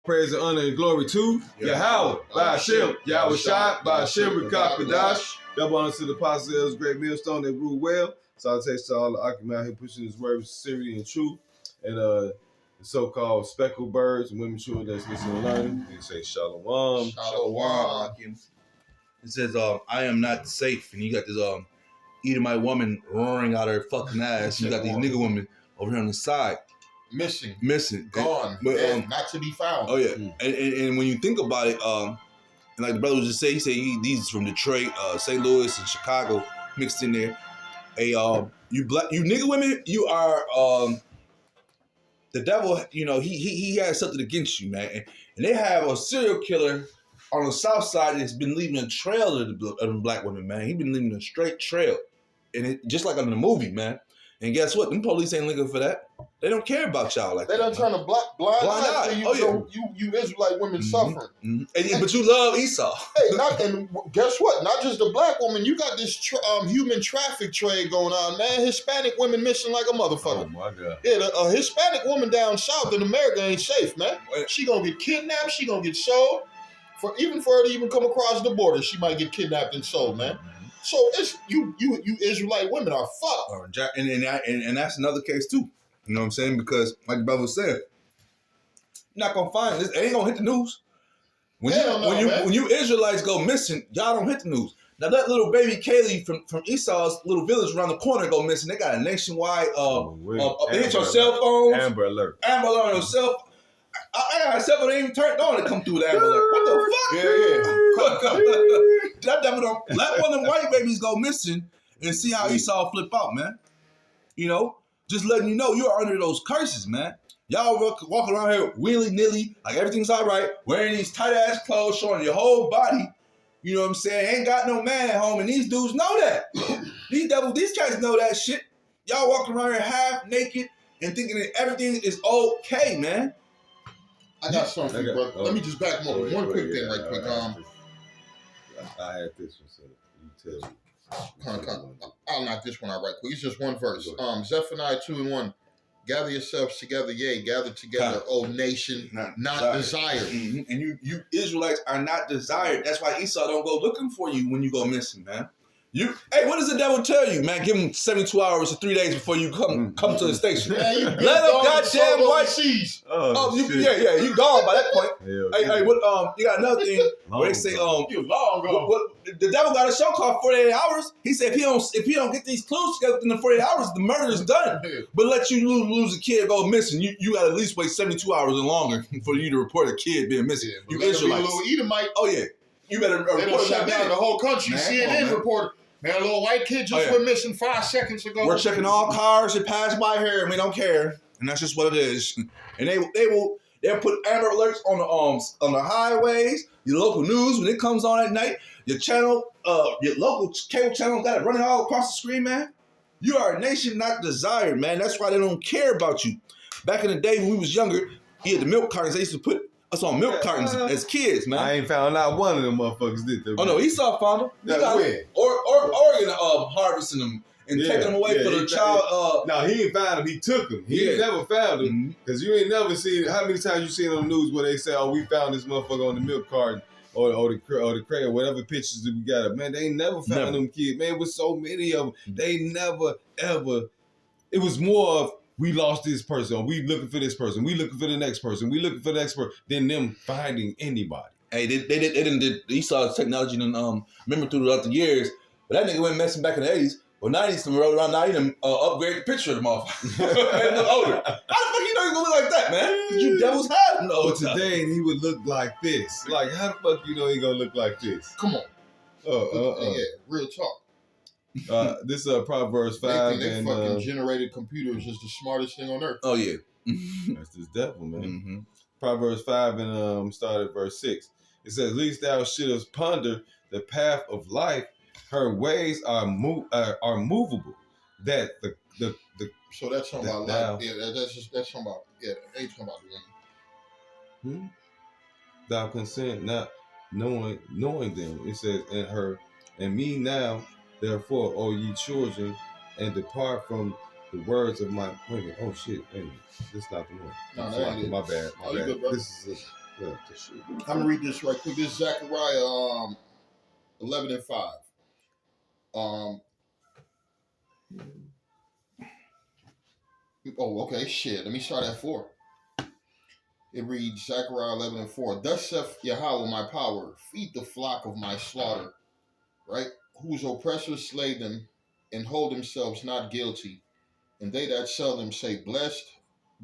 praise and honor and glory to Yahweh, by Hashem, Yahweh Shai, by Hashem, Rekapadash. Double honor to the apostles, great millstone that rule well. Salutations to all the Akim out here pushing his word with sincerity and truth. And the so-called speckled birds and women children that's listening and learning. They say Shalom. Shalom. It says, I am not safe. And you got this Edomite woman roaring out her fucking ass. You got these nigga women over here on the side. Missing. Gone. But, not to be found. Oh, yeah. And when you think about it, and like the brother was just saying, he said these from Detroit, St. Louis, and Chicago mixed in there. Hey, you nigga women, you are the devil. You know he has something against you, man. And they have a serial killer on the south side that's been leaving a trail of the black women, man. He been leaving a straight trail, and it just like in the movie, man. And guess what? Them police ain't looking for that. They don't care about y'all like that. They don't trying to blind eye you Israelite women suffering. Mm-hmm. But you love Esau. Hey, and guess what? Not just the black woman. You got this human traffic trade going on, man. Hispanic women missing like a motherfucker. Oh my God. Yeah, a Hispanic woman down south in America ain't safe, man. She gonna get kidnapped. She gonna get sold. For her to even come across the border, she might get kidnapped and sold, man. So it's you Israelite women are fucked. And that's another case too. You know what I'm saying? Because like the brother said, you're not gonna find this. It ain't gonna hit the news. When you Israelites go missing, y'all don't hit the news. Now that little baby Kaylee from Esau's little village around the corner go missing. They got a nationwide they hit your cell phone. Amber alert on your cell phone. I got a cell phone, they even turned on to come through the Amber alert. What the fuck? Yeah. That devil don't let one of them white babies go missing and see how Esau flip out, man. You know? Just letting you know you are under those curses, man. Y'all walking around here willy-nilly, like everything's all right, wearing these tight-ass clothes, showing your whole body. You know what I'm saying? Ain't got no man at home, and these dudes know that. These cats know that shit. Y'all walking around here half naked and thinking that everything is okay, man. I got something, bro. Let me just back them up. One quick thing right quick. I had this one, so you tell me. I'll knock this one out right quick. It's just one verse. Zephaniah 2:1. Gather yourselves together, gather together, O nation, not desired. Mm-hmm. And you Israelites are not desired. That's why Esau don't go looking for you when you go missing, man. Hey, what does the devil tell you, man? Give him 72 hours or 3 days before you come to the station. Man, let them goddamn white seas. You gone by that point. Hey, what? You got another thing where they say you long gone. The devil got a show called 48 Hours. He said if he don't get these clues together within the 48 hours, the murder is done. But let you lose a kid go missing, you got to at least wait 72 hours or longer for you to report a kid being missing. Yeah, you Israelites. A little Edomite. Oh yeah. You better report they shut down the whole country. CNN reported. Man, a little white kid just went missing 5 seconds ago. We're checking all cars that pass by here, and we don't care. And that's just what it is. And they'll put Amber alerts on the highways, your local news when it comes on at night. Your channel, your local cable channel got it running all across the screen, man. You are a nation not desired, man. That's why they don't care about you. Back in the day when we was younger, he had the milk cartons. They used to put us on milk cartons as kids, man. I ain't found out one of them motherfuckers did that. Oh no, Esau found them. He got Oregon harvesting them and taking them away for the child. No, he ain't found them. He took them. He ain't never found them because you ain't never seen. How many times you seen on the news where they say, "Oh, we found this motherfucker on the milk carton or the crate or whatever pictures that we got." Man, they ain't never found them kids. Man, it was so many of them. They never ever. It was more of. We lost this person. We looking for this person. We looking for the next person. We looking for the next person. Than them finding anybody. Hey, they did Esau's technology and remember throughout the years. But that nigga went messing back in the 80s. Well, now he's roll around. Now he done upgrade the picture of the motherfucker and look older. How the fuck you know he's gonna look like that, man? Cause you devils have no. But today he would look like this. Like how the fuck you know he gonna look like this? Come on. Yeah, real talk. This Proverbs 5 they fucking generated computers is the smartest thing on earth. Oh yeah, that's this devil, man. Proverbs 5 and start at verse 6. It says, "Least thou shouldest ponder the path of life; her ways are movable. That the so that's talking about life. Yeah, that's talking about they talking about the woman. Thou consent not knowing them. It says, and me now." Therefore, O ye children, and depart from the words of my. Wait a minute. Oh shit! Wait a minute. This is not the one. No, that ain't my bad. My bad. Good, this is I'm gonna read this right quick. This is Zechariah 11:5. Oh, okay, shit. Let me start at 4. It reads Zechariah 11:4. Thus saith Yahweh my power, feed the flock of my slaughter, right? Whose oppressors slay them and hold themselves not guilty. And they that sell them say, Blessed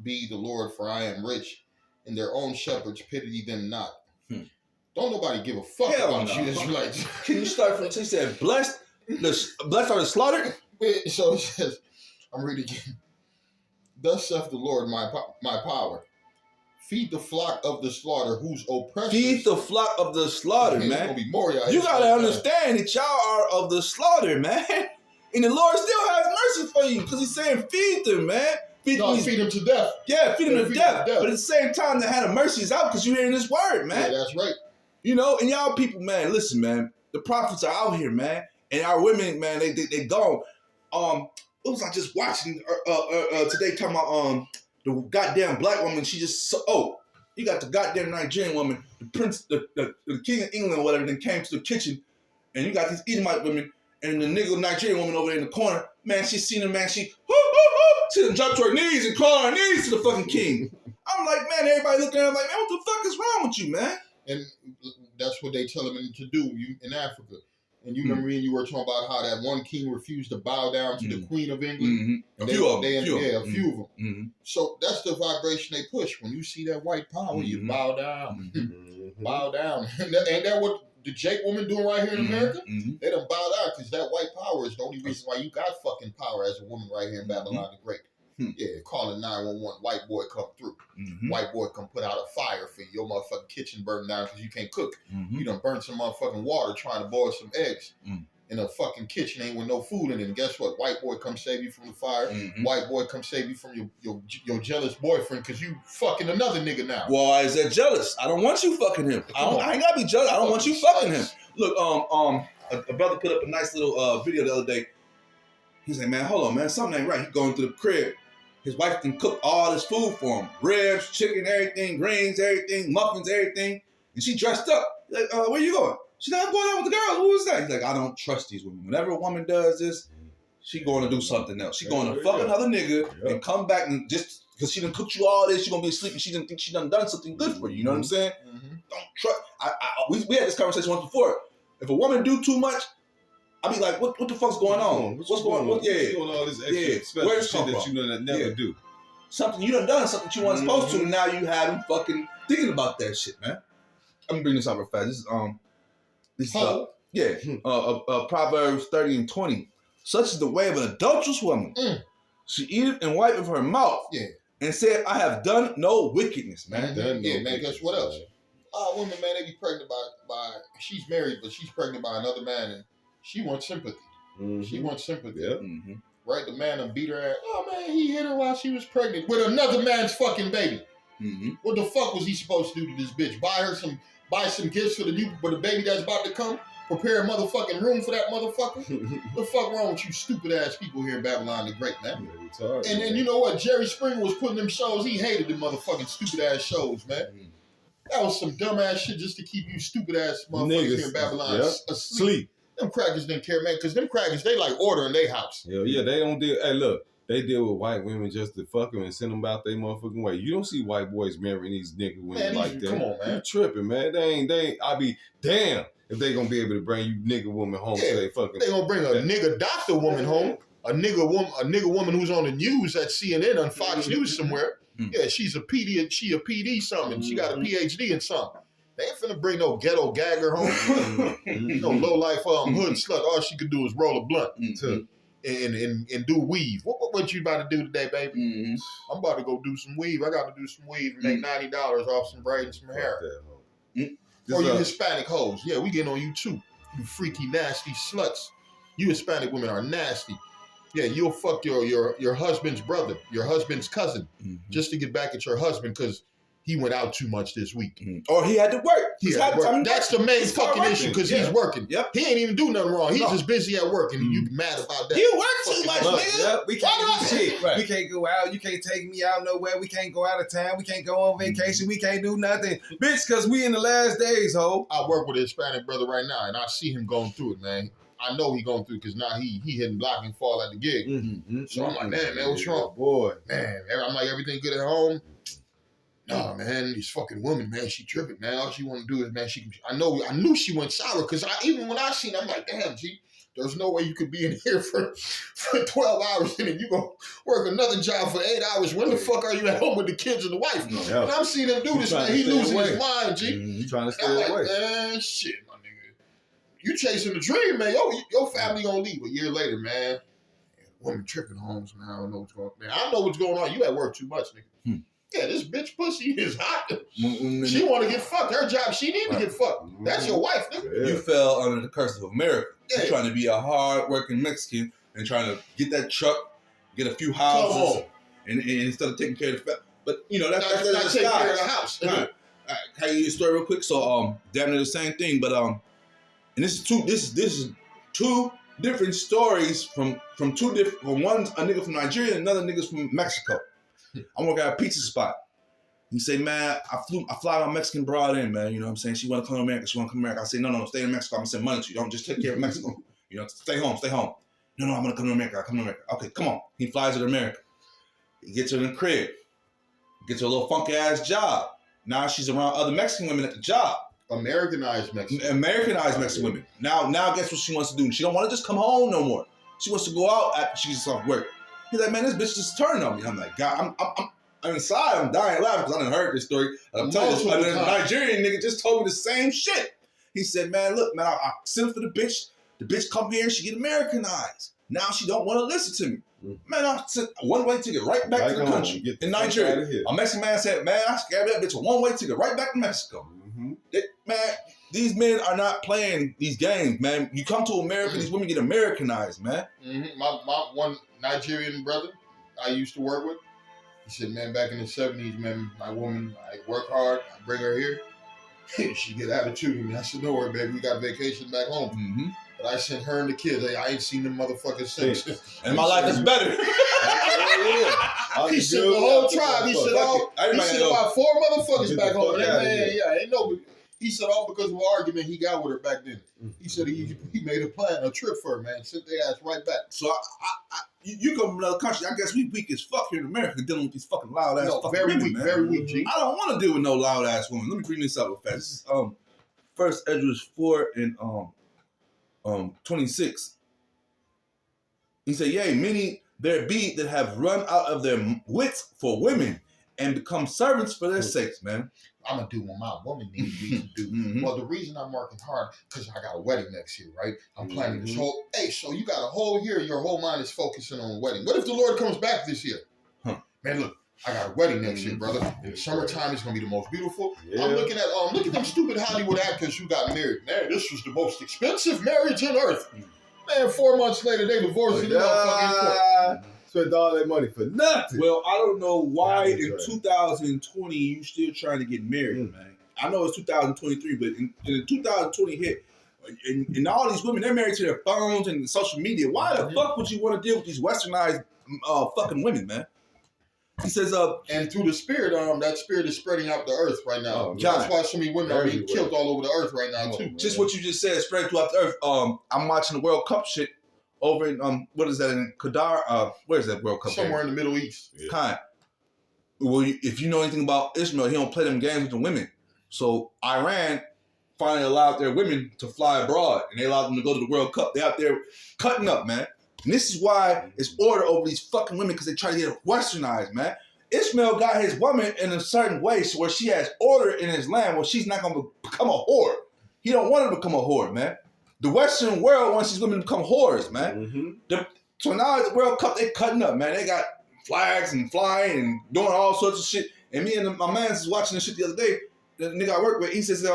be the Lord, for I am rich, and their own shepherds pity them not. Don't nobody give a fuck about you Israelites. Can you start from, he said, blessed are the slaughtered? So it says, I'm reading again. Thus saith the Lord, my power. Feed the flock of the slaughter, whose oppressors... Feed the flock of the slaughter, man. Gonna be more, you gotta understand that y'all are of the slaughter, man. And the Lord still has mercy for you, because he's saying, feed them, man. Feed them to death. Yeah, feed them to death. But at the same time, the hand of mercy is out, because you're hearing this word, man. Yeah, that's right. You know, and y'all people, man, listen, man. The prophets are out here, man. And our women, man, they gone. It was like just watching today talking about the goddamn black woman. She just you got the goddamn Nigerian woman, the prince, the king of England, or whatever. Then came to the kitchen, and you got these Edomite women and the nigga Nigerian woman over there in the corner. Man, she seen her, man. She done jumped to her knees and called her knees to the fucking king. I'm like, man, everybody looking at her like, man, what the fuck is wrong with you, man? And that's what they tell them to do in Africa. And you remember you were talking about how that one king refused to bow down to the Queen of England. A few of them. Mm-hmm. So that's the vibration they push. When you see that white power, you bow down. Bow down. Ain't that what the Jake woman doing right here in America? They done bow down because that white power is the only reason why you got fucking power as a woman right here in Babylon the Great. Yeah, calling 911, white boy come through. White boy come put out a fire for you. Your motherfucking kitchen burned down because you can't cook. You done burnt some motherfucking water trying to boil some eggs in a fucking kitchen ain't with no food in it. And guess what? White boy come save you from the fire. White boy come save you from your jealous boyfriend because you fucking another nigga now. Why is that jealous? I don't want you fucking him. I ain't gotta be jealous. I don't want you fucking him. Look, a brother put up a nice little video the other day. He's like, man, hold on, man, something ain't right. He going to the crib. His wife can cook all this food for him. Ribs, chicken, everything, greens, everything, muffins, everything. And she dressed up. Like, where you going? She's like, I'm going out with the girls. Who is that? He's like, I don't trust these women. Whenever a woman does this, she going to do something else. She going to fuck another nigga and come back and just, because she done cooked you all this, she going to be asleep and she didn't think she done something good for you. You know what I'm saying? Don't trust. We had this conversation once before. If a woman do too much, I be like, what the fuck's going on? What's going on? Yeah. Doing all this extra special shit that you never do. Something you done something you weren't supposed to, and now you have him fucking thinking about that shit, man. I'm gonna bring this out real fast. This is Proverbs 30 and 20. Such is the way of an adulterous woman. She eateth and wipeth her mouth. And said, I have done no wickedness, man. Man, guess what else? Women, man, they be pregnant by she's married, but she's pregnant by another man, and she wants sympathy. She wants sympathy. Right? The man done beat her ass. Oh, man, he hit her while she was pregnant with another man's fucking baby. What the fuck was he supposed to do to this bitch? Buy some gifts for the baby that's about to come? Prepare a motherfucking room for that motherfucker? What the fuck wrong with you stupid ass people here in Babylon the Great, man? And you know what? Jerry Springer was putting them shows. He hated them motherfucking stupid ass shows, man. That was some dumb ass shit just to keep you stupid ass motherfuckers here in Babylon asleep. Them crackers didn't care, man, because them crackers, they like order in their house. Yeah, they don't deal. Hey, look, they deal with white women just to fuck them and send them out their motherfucking way. You don't see white boys marrying these nigga women like that. Come on, man. You tripping, man. They ain't. I be damn if they gonna be able to bring you nigga woman home. So they fucking. They gonna bring a nigga doctor woman home. A nigga woman who's on the news at CNN on Fox News somewhere. Yeah, she's a PD. She a PD something. She got a PhD in something. They ain't finna bring no ghetto gagger home. No low life hood slut. All she could do is roll a blunt and do weave. What you about to do today, baby? I'm about to go do some weave. I got to do some weave and make $90 off some braid and some hair. Or you Hispanic hoes. Yeah, we getting on you too. You freaky nasty sluts. You Hispanic women are nasty. Yeah, you'll fuck your husband's brother, your husband's cousin, just to get back at your husband because he went out too much this week. Or he had to work. That's the main fucking issue because he's working. Yep. He ain't even do nothing wrong. He's just busy at work, and you mad about that. You work too much, nigga. Yep. We can't do shit. Right. We can't go out. You can't take me out nowhere. We can't go out of town. We can't go on vacation. We can't do nothing, bitch. Because we in the last days, ho. I work with a Hispanic brother right now, and I see him going through it, man. I know he going through because now he hitting block and fall at the gig. So I'm like, man, what's wrong? Boy. Man, I'm like, everything good at home? Nah, man, this fucking woman, man, she tripping, man. All she want to do is, man, I knew she went sour because even when I seen her, I'm like, damn, G, there's no way you could be in here for 12 hours and then you go work another job for 8 hours. When the fuck are you at home with the kids and the wife? No. And I'm seeing him do this, man. He losing his mind, G. You trying to stay I'm away. like, man, shit, my nigga. You chasing the dream, man. Your family gonna leave a year later, man. Woman tripping homes, man. I don't know what's going on. Man, I know what's going on. You at work too much, nigga. Yeah, this bitch pussy is hot. She want to get fucked. Her job, she need to get fucked. That's your wife, nigga. You fell under the curse of America. Yeah. You're trying to be a hard-working Mexican and trying to get that truck, get a few houses, and instead of taking care of the family. But, you know, that's not taking care of the house. All right. Can I give you a story real quick? So, damn near the same thing, but, and this is two different stories from two different, one's a nigga from Nigeria and another nigga's from Mexico. I'm working at a pizza spot. He say, man, I fly my Mexican broad in, man. You know what I'm saying? She want to come to America. She want to come to America. I say, no, stay in Mexico. I'm going to send money to you. Don't just take care of Mexico. You know, stay home. No, I'm going to come to America. Okay, come on. He flies her to America. He gets her in the crib. Gets her a little funky ass job. Now she's around other Mexican women at the job. Americanized Mexican women. Now guess what she wants to do? She don't want to just come home no more. She wants to go out after she gets off work. He's like, man, this bitch just turned on me. I'm like, God, I'm inside. I'm dying laughing because I done heard this story. I'm telling you, a Nigerian nigga just told me the same shit. He said, man, look, man, I sent for the bitch. The bitch come here and she get Americanized. Now she don't want to listen to me. Man, I sent a one-way ticket right back to the country in Nigeria. A Mexican man said, man, I gave that bitch a one-way ticket right back to Mexico. Man, these men are not playing these games, man. You come to America, these women get Americanized, man. My one Nigerian brother I used to work with, he said, man, back in the 70s, man, my woman, I work hard, I bring her here, she get attitude with me. I said, don't worry, baby, we got vacation back home. But I sent her and the kids, I ain't seen them motherfuckers since. And my life is better. He said the whole tribe, he said about 4 motherfuckers back home. Ain't no. He said all because of an argument he got with her back then. He said he made a trip for her, man. Sent their ass right back. So you come from another country. I guess we weak as fuck here in America dealing with these fucking loud ass fucking very women, weak, man. very weak, G. I don't want to deal with no loud ass women. Let me bring this up real fast. First Ezra 4 and 26. He said, yea, many there be that have run out of their wits for women and become servants for their sakes, man. I'm going to do what my woman needs me to do. Well, the reason I'm working hard, because I got a wedding next year, right? I'm planning this whole, so you got a whole year, your whole mind is focusing on a wedding. What if the Lord comes back this year? Man, look, I got a wedding next year, brother. In the summertime, it's going to be the most beautiful. I'm looking at, look at them stupid Hollywood actors who got married. Man, this was the most expensive marriage on earth. Man, 4 months later, they divorced in the motherfucking court. Spent all that money for nothing. Well, I don't know why in 2020 you still trying to get married, man. I know it's 2023, but in 2020 hit, and all these women, they're married to their phones and social media. Why the fuck would you want to deal with these westernized fucking women, man? He says, and through the spirit, that spirit is spreading out the earth right now. That's why so many women are being killed all over the earth right now, too. Just what you just said, spreading throughout the earth. I'm watching the World Cup shit over in what is that in Qatar? Where's that World Cup? Somewhere in the Middle East. Kind. Well, if you know anything about Ishmael, he don't play them games with the women. So Iran finally allowed their women to fly abroad, and they allowed them to go to the World Cup. They out there cutting up, man. And this is why it's order over these fucking women, because they try to get westernized, man. Ishmael got his woman in a certain way, so where she has order in his land, where she's not going to become a whore. He don't want her to become a whore, man. The Western world wants these women to become whores, man. So now at the World Cup, they cutting up, man. They got flags and flying and doing all sorts of shit. And me and my man was watching this shit the other day. The nigga I work with, he says,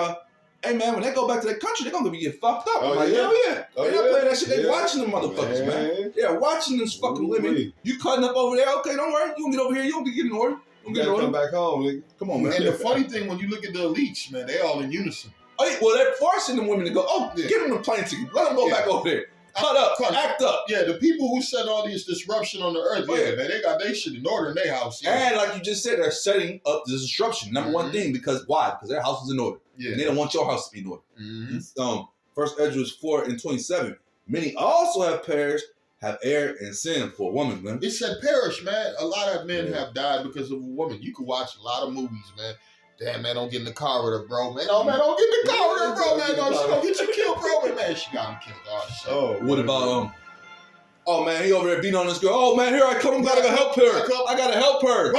hey, man, when they go back to their country, they're going to get fucked up. I'm like, hell yeah. They're not playing that shit. They watching them motherfuckers, man. Yeah, watching this fucking women. You cutting up over there. Okay, don't worry. You going to get over here. You don't be getting order. You gotta come back home, nigga. Come on, man. And the funny thing, when you look at the elites, man, they all in unison. Oh, well, they're forcing the women to go. Oh, give them the plane ticket. Let them go back over there. Cut up. Act up. Yeah, the people who set all these disruption on the earth, man, they got their shit in order in their house. Yeah. And like you just said, they're setting up the disruption. Number one thing, because why? Because their house is in order. Yeah. And they don't want your house to be in order. Mm-hmm. First Ezra 4:27. Many also have perished, have erred and sinned for a woman, man. It said perish, man. A lot of men have died because of a woman. You can watch a lot of movies, man. Damn, man, don't get in the car with her, bro, man. Oh, man, don't get in the car with her, bro, man. No, she gonna get you killed, bro. Man, she got him killed. What about, oh, man, he over there beating on this girl. Oh, man, here I come. I gotta go help her. I gotta help her.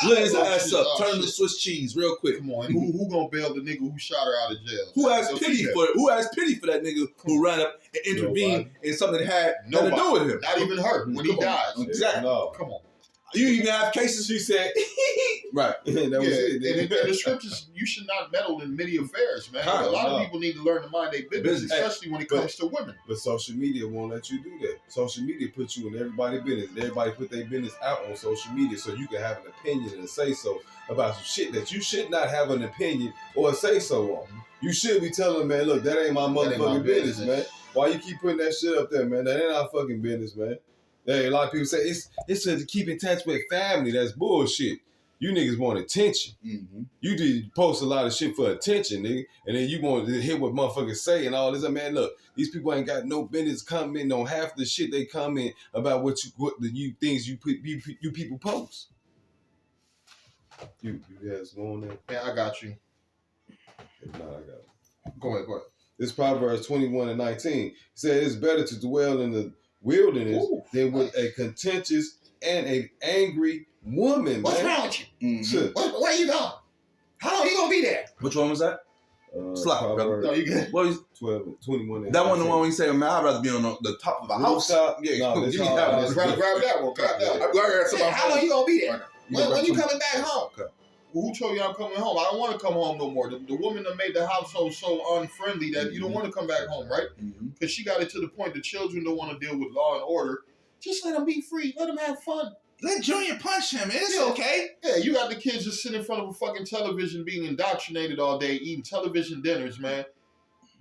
Lit his ass up. Turn him to Swiss cheese real quick. Come on. Who gonna bail the nigga who shot her out of jail? Who has pity for that nigga who ran up and intervened in something that had nothing to do with him? Not even her when he died. Exactly. No. Come on. You even have cases, she said, right. That was it. And the scriptures, you should not meddle in many affairs, man. A lot of people need to learn to mind their business, especially when it comes to women. But social media won't let you do that. Social media puts you in everybody's business. Everybody put their business out on social media so you can have an opinion and say so about some shit that you should not have an opinion or say so on. You should be telling them, man, look, that ain't my motherfucking business, man. Why you keep putting that shit up there, man? That ain't our fucking business, man. Hey, a lot of people say it's to keep in touch with family. That's bullshit. You niggas want attention. Mm-hmm. You did post a lot of shit for attention, nigga, and then you want to hear what motherfuckers say and all this. Man, look, these people ain't got no business commenting on half the shit they comment about what things you people post. You guys go on there? Yeah, I got you. If not, I got you. Go ahead. This Proverbs 21:19 it says it's better to dwell in the wilderness than with a contentious and an angry woman. What's wrong with you? Mm-hmm. Where you going? How long you gonna be there? Which one was that? Slap, brother. No, you good. What was 21? That one, the one we say, man, I'd rather be on the top of a house. Yeah, no, give me that one. Grab that one. Grab that one. How long you gonna be there? When you coming back home? Okay. Well, who told you I'm coming home? I don't want to come home no more. The woman that made the household so unfriendly that you don't want to come back home, right? Because she got it to the point the children don't want to deal with law and order. Just let them be free. Let them have fun. Let Junior punch him. It's okay. Yeah, you got the kids just sitting in front of a fucking television being indoctrinated all day, eating television dinners, man.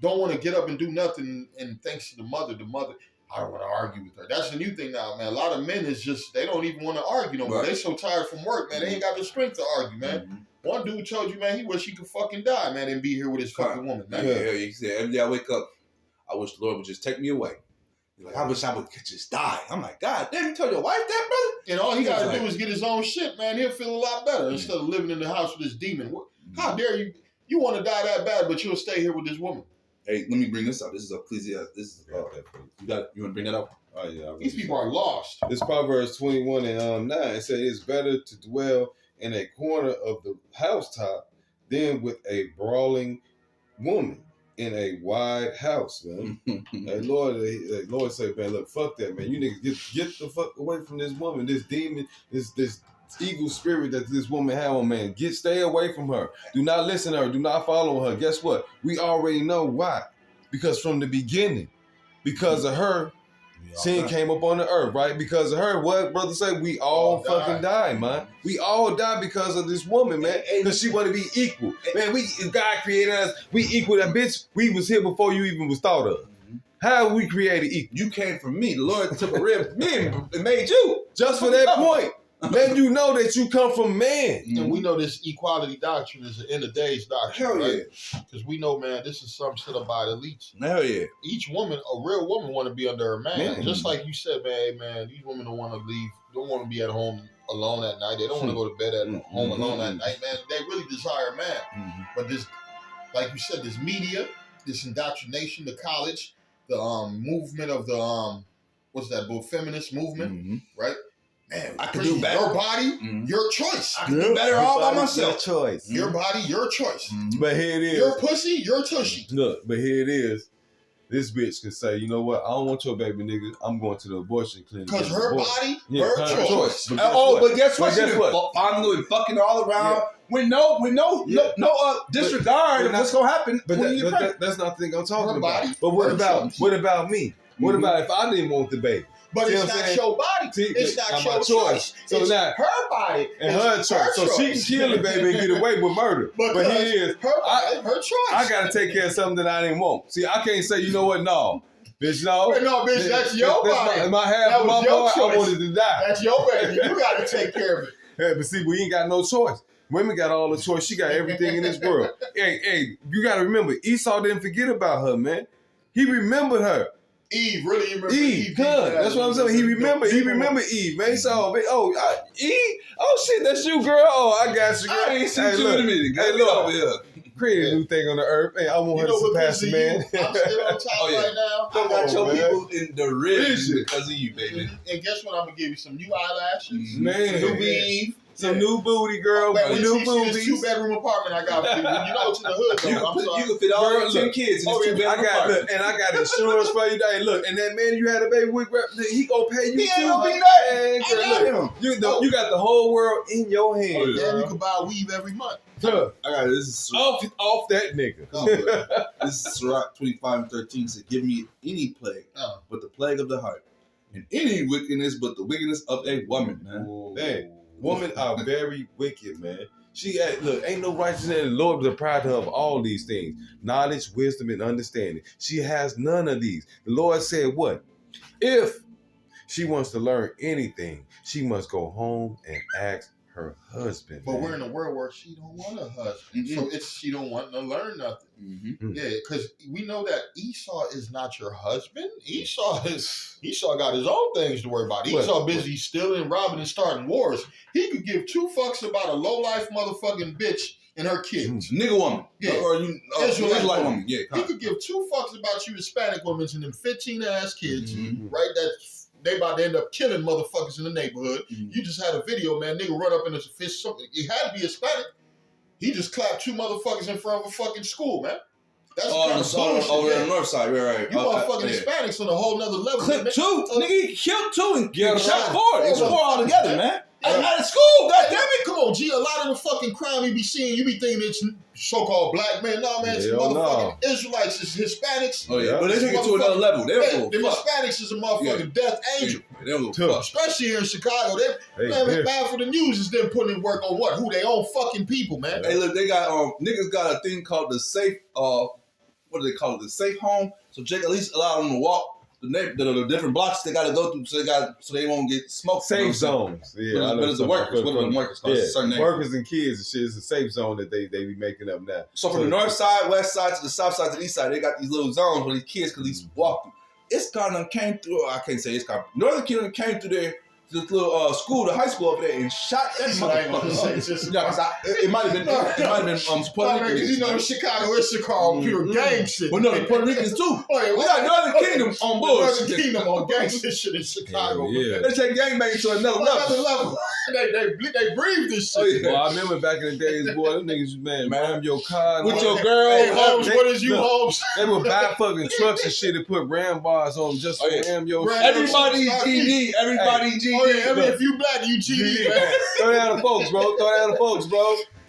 Don't want to get up and do nothing. And thanks to the mother, I don't want to argue with her. That's the new thing now, man. A lot of men is just, they don't even want to argue no more. They so tired from work, man. They ain't got the strength to argue, man. One dude told you, man, he wish he could fucking die, man, and be here with his fucking woman, man. Yeah, he said, every day I wake up, I wish the Lord would just take me away. He's like, I wish I would just die. I'm like, God damn, you told your wife that, brother? And all he got to do is get his own shit, man. He'll feel a lot better instead of living in the house with this demon. How dare you? You want to die that bad, but you'll stay here with this woman. Hey, let me bring this up. This is Ecclesiastes. This is you want to bring that up? Oh yeah. These people are lost. This Proverbs 21:9. It says it's better to dwell in a corner of the housetop than with a brawling woman in a wide house, man. Hey, Lord say, man, look, fuck that, man. You niggas get the fuck away from this woman, this demon, this evil spirit that this woman have on, man. Stay away from her. Do not listen to her. Do not follow her. Guess what? We already know why. Because from the beginning, because of her, sin came up on the earth, right? Because of her, what brother say? We all fucking die, man. We all die because of this woman, man. Because she want to be equal. Man, God created us. We equal. That bitch, we was here before you even was thought of. How we created equal? You came from me. The Lord took a rib from me and made you. Just for that point. Let you know that you come from man. And we know this equality doctrine is an end of days doctrine. Hell right? Because we know, man, this is something set up by the elites. Hell yeah. Each woman, a real woman, want to be under a man. Just like you said, man, hey, man, these women don't want to leave, don't want to be at home alone at night. They don't want to go to bed at home alone at night, man. They really desire a man. But this, like you said, this media, this indoctrination, the college, the movement of the, what's that book, feminist movement, right? Man, I can do better. Your body, your choice. I can do better all by myself. Your choice. Your body, your choice. But here it is. Your pussy, your tushy. Look, but here it is. This bitch can say, you know what? I don't want your baby, nigga. I'm going to the abortion clinic. Because her body, her choice. But guess what? She's fondling, fucking all around. With no disregard of what's gonna happen when you get pregnant. That's not the thing I'm talking her about. Body, but what about me? What about if I didn't want the baby? But See it's what I'm not saying? your body. See, It's not my your choice. So It's now her body and her choice. So she can kill the baby and get away with murder. But here is her body, her choice. I gotta take care of something that I didn't want. See, I can't say, you know what, no. Bitch, no. No, bitch, that's your body. My half of my heart, I wanted to die. That's your baby. You gotta take care of it. Yeah, but see, we ain't got no choice. Women got all the choice. She got everything in this world. Hey, you gotta remember, Esau didn't forget about her, man. He remembered her. Eve, really? You remember Eve, that's what I'm saying. He remembered Eve, man. He saw, Eve? Oh shit, that's you, girl. Oh, I got you, girl. I ain't seen you in a minute. Hey, look over here. Create a new thing on the earth. Hey, I want her to surpass the man. I'm still on top right now. I got your people in the ribs because of you, baby. And guess what? I'm gonna give you some new eyelashes, man, new weave. Some new booty, girl. New booties. 2-bedroom apartment I got for you. You know it's in the hood, though. You can fit all your 10 kids in this 2-bedroom apartment. And I got insurance for you. Hey, look, and that man you had a baby with, he gonna pay you too. He ain't gonna be nothing. You got the whole world in your hands. And you can buy a weave every month. I got it. This is off that nigga. This is Sirach 25:13 said, "Give me any plague, but the plague of the heart, and any wickedness, but the wickedness of a woman." Man. Women are very wicked, man. Ain't no righteousness in the Lord deprived her of all these things. Knowledge, wisdom, and understanding. She has none of these. The Lord said what? If she wants to learn anything, she must go home and ask her husband. But we're in a world where she don't want a husband. So she don't want to learn nothing. Yeah, because we know that Esau is not your husband. Esau got his own things to worry about. Esau busy stealing, robbing, and starting wars. He could give 2 fucks about a low-life motherfucking bitch and her kids. Nigga woman. Yeah. Or you Israelite woman. Yeah. He could give 2 fucks about you Hispanic women and them 15-ass kids, right? They about to end up killing motherfuckers in the neighborhood. You just had a video, man. Nigga run up in his fist. It had to be Hispanic. He just clapped 2 motherfuckers in front of a fucking school, man. That's kind of bullshit. Over on the north side, right. You motherfucking Hispanics on a whole nother level. Clip 2. Nigga, he killed 2 and shot 4. It's 4 altogether, man. Out of school, goddammit. Come on, G. A lot of the fucking crime you be seeing, you be thinking it's so-called black men. No, man, it's motherfucking Israelites, it's Hispanics. Oh, yeah. But they take it to another level. The Hispanics is a motherfucking death angel. Especially here in Chicago. Man, bad for the news is them putting in work on what? Who? They own fucking people, man. Hey, look, they got, niggas got a thing called the safe, what do they call it? The safe home. So Jake at least allow them to walk the different blocks they got to go through, so they won't get smoked. Safe zones, yeah. But it's the workers. What are the workers? Workers and kids and shit. It's a safe zone that they be making up now. So from the north side, west side to the south side to the east side, they got these little zones where these kids can at least walk through. It's kind of came through. I can't say it's kind. Northern Kingdom came through there. This little school, the high school over there, and shot that motherfucker. It might have been Puerto Ricans. You know, in Chicago, it's Chicago pure gang shit. But no, the Puerto Ricans too. We got Northern Kingdom on board. Northern Kingdom on gangster shit in Chicago. Yeah. They take gangbanging to another level. They breathe this shit. Well, I remember back in the days, boy, them niggas, man, ram your car with your girl. Hey, Holmes, what is you, Holmes? They would buy fucking trucks and shit and put ram bars on them just to ram your shit. Everybody GD. Everybody GD. Oh, yeah, I mean, if you black, you GD, man. Throw down the folks, bro.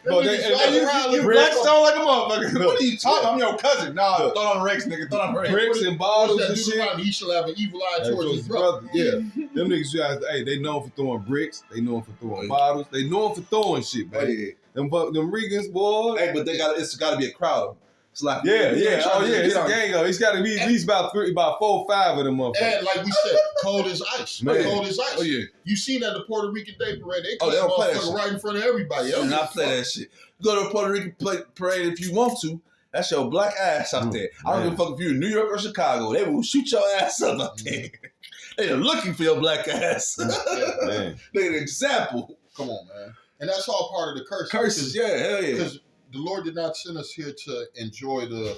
You Blackstone like a motherfucker. What are you talking? I'm your cousin. Nah, throw on Rex, nigga. Throw on Rex. Bricks and bottles and shit. He shall have an evil eye towards his brother. Yeah. Them niggas, they known for throwing bricks. They known for throwing bottles. They known for throwing shit, man. Them Regans, boy. Hey, but it's got to be a crowd. It's like it's a gang of. It's got to be at least about 4 or 5 of them motherfuckers. And like we said, cold as ice. Man. Cold as ice. Oh yeah. You seen that the Puerto Rican Day Parade? They don't play that shit right in front of everybody. Do not play that shit. You go to a Puerto Rican parade if you want to. That's your black ass out there. I don't give a fuck if you're in New York or Chicago. They will shoot your ass up out there. They are looking for your black ass. Man. Look at an example. Come on, man. And that's all part of the curse. Curses, yeah, hell yeah. Because the Lord did not send us here to enjoy the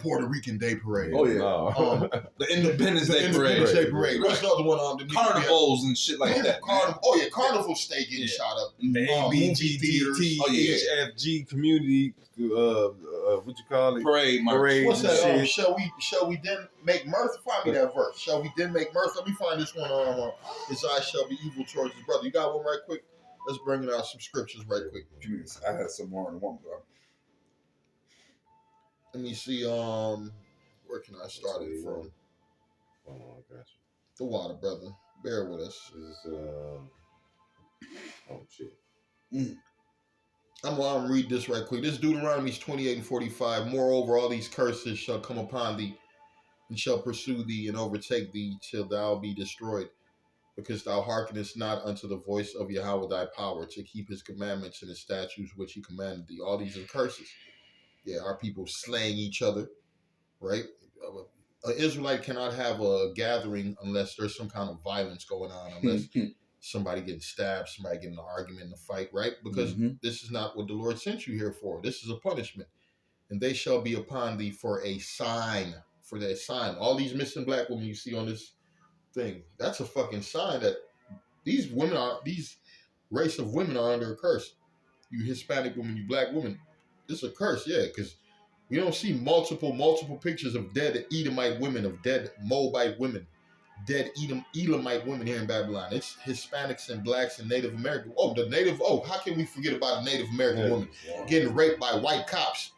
Puerto Rican Day Parade. Oh yeah, the Independence Day Parade. What's the other one? The carnivals and shit like that. Carnival State getting shot up. ABGDT, HFG community. What you call it? Parade. What's that? Shall we then make mirth? Find me that verse. Shall we then make mirth? Let me find this one. His eyes shall be evil towards his brother. You got one right quick? Let's bring it out some scriptures right quick. I had some more in one, bro. Let me see. Where can I start it from? Hold on, I got you. The water, brother. Bear with us. This is oh shit. I'm gonna read this right quick. This Deuteronomy 28 and 45. Moreover, all these curses shall come upon thee, and shall pursue thee and overtake thee till thou be destroyed, because thou hearkenest not unto the voice of Yahweh thy power, to keep his commandments and his statutes which he commanded thee. All these are curses. Yeah, our people slaying each other, right? An Israelite cannot have a gathering unless there's some kind of violence going on, unless somebody getting stabbed, somebody getting an argument in a fight, right? Because this is not what the Lord sent you here for. This is a punishment. And they shall be upon thee for a sign, for that sign. All these missing black women you see on this thing, that's a fucking sign that these race of women are under a curse. You Hispanic women, you black women, this is a curse, yeah, because we don't see multiple pictures of dead Edomite women, of dead Moabite women, dead Elamite women here in Babylon. It's Hispanics and blacks and Native American. How can we forget about a Native American woman getting raped by white cops,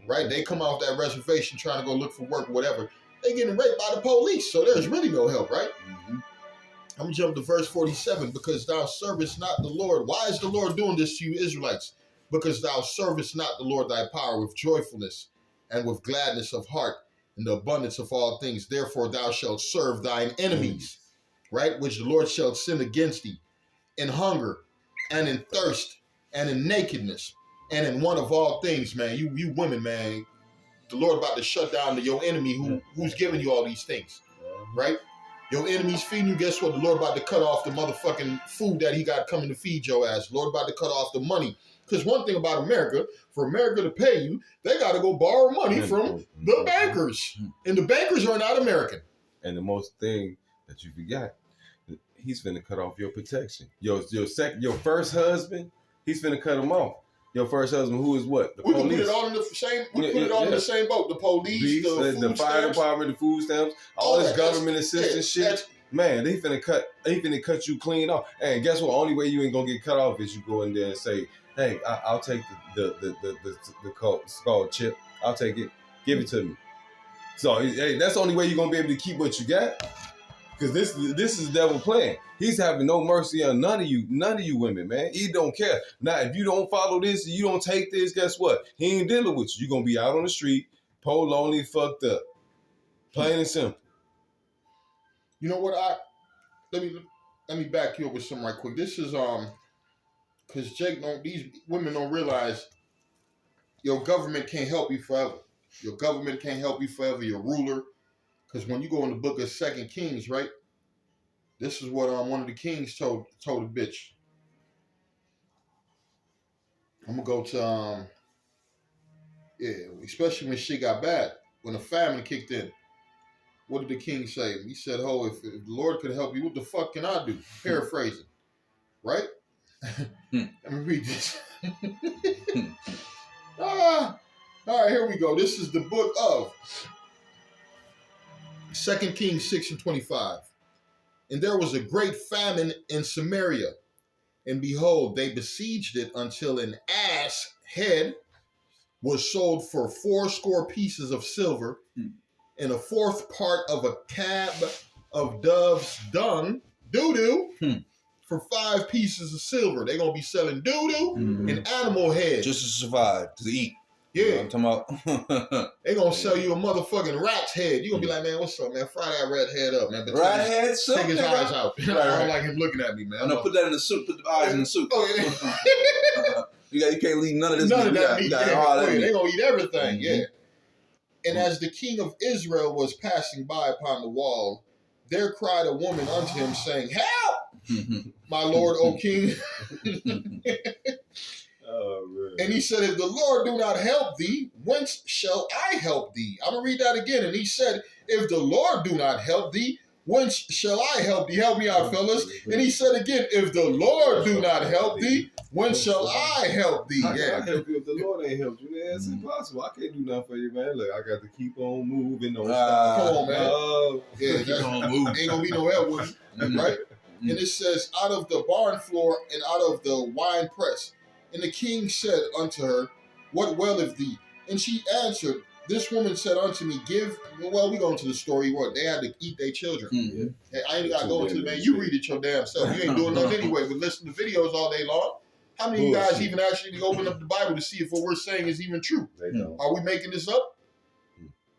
right? They come off that reservation trying to go look for work, whatever. They getting raped by the police, so there's really no help, right? I'm going to jump to verse 47. Because thou servest not the Lord. Why is the Lord doing this to you Israelites? Because thou servest not the Lord thy power with joyfulness and with gladness of heart and the abundance of all things. Therefore thou shalt serve thine enemies, right? Which the Lord shall send against thee in hunger and in thirst and in nakedness and in want of all things, man. You women, man. The Lord about to shut down your enemy who's giving you all these things, right? Your enemy's feeding you. Guess what? The Lord about to cut off the motherfucking food that he got coming to feed your ass. The Lord about to cut off the money. Because one thing about America, for America to pay you, they got to go borrow money from the bankers. And the bankers are not American. And the most thing that you forgot, he's finna cut off your protection. Your first husband, he's finna cut him off. Your first husband, who is what? The we police. Can put it all in the same. We put it all in the same boat. The police, the fire department, the food stamps, all this government assistance shit. Man, they finna cut you clean off. And guess what? Only way you ain't gonna get cut off is you go in there and say, "Hey, I'll take the skull chip. I'll take it. Give it to me." So hey, that's the only way you're gonna be able to keep what you got. Because this is the devil playing. He's having no mercy on none of you women, man. He don't care. Now, if you don't follow this, you don't take this, guess what? He ain't dealing with you. You're gonna be out on the street, poor, lonely, fucked up. Plain and simple. You know what? Let me back you up with something right quick. This is because these women don't realize your government can't help you forever. Your government can't help you forever. Your ruler. Because when you go in the book of 2 Kings, right? This is what one of the kings told a bitch. I'm gonna go to especially when shit got bad, when the famine kicked in. What did the king say? He said, "Oh, if the Lord could help you, what the fuck can I do?" Paraphrasing, right? Let me read this. All right, here we go. This is the book of 2 Kings 6 and 25. And there was a great famine in Samaria. And behold, they besieged it until an ass head was sold for 80 pieces of silver, and a fourth part of a cab of dove's dung, doo-doo, for 5 pieces of silver. They're going to be selling doo-doo and animal head. Just to survive, to eat. Yeah. You know what I'm talking about? They gonna sell you a motherfucking rat's head. You gonna be like, "Man, what's up, man? Fry that rat head up, man." But rat head soup? Take his eyes out. Right. I don't like him looking at me, man. No, put that in the soup. Put the eyes in the soup. Oh, yeah. You can't leave none of this None meat. of that meat. They gonna eat everything, yeah. And as the king of Israel was passing by upon the wall, there cried a woman unto him, saying, "Help, my lord, O king." Oh, and he said, "If the Lord do not help thee, whence shall I help thee?" I'm going to read that again. And he said, "If the Lord do not help thee, whence shall I help thee?" Help me out, fellas. And he said again, "If the Lord do not help thee, whence shall I help thee?" How can I help you if the Lord ain't helped you? Man, it's impossible. I can't do nothing for you, man. Look, I got to keep on moving. Don't stop. Come on, man. Keep on moving. Ain't going to be no help with you, right? And it says, "Out of the barn floor and out of the wine press." And the king said unto her, "What waileth thee?" And she answered, This woman said unto me, we go into the story, what? They had to eat their children. Mm-hmm. Hey, I ain't got to go into the, man, you read it your damn self. You ain't doing nothing anyway, but listen to videos all day long. How many of you guys even actually open up the Bible to see if what we're saying is even true? They don't. Are we making this up?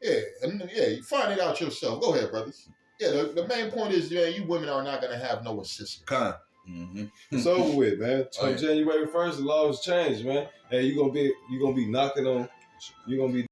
Yeah, you find it out yourself. Go ahead, brothers. Yeah, the main point is, you women are not going to have no assistance. Mm-hmm. It's over with, man. On January 1st, the laws change, man. Hey, you're gonna be knocking on. You're gonna be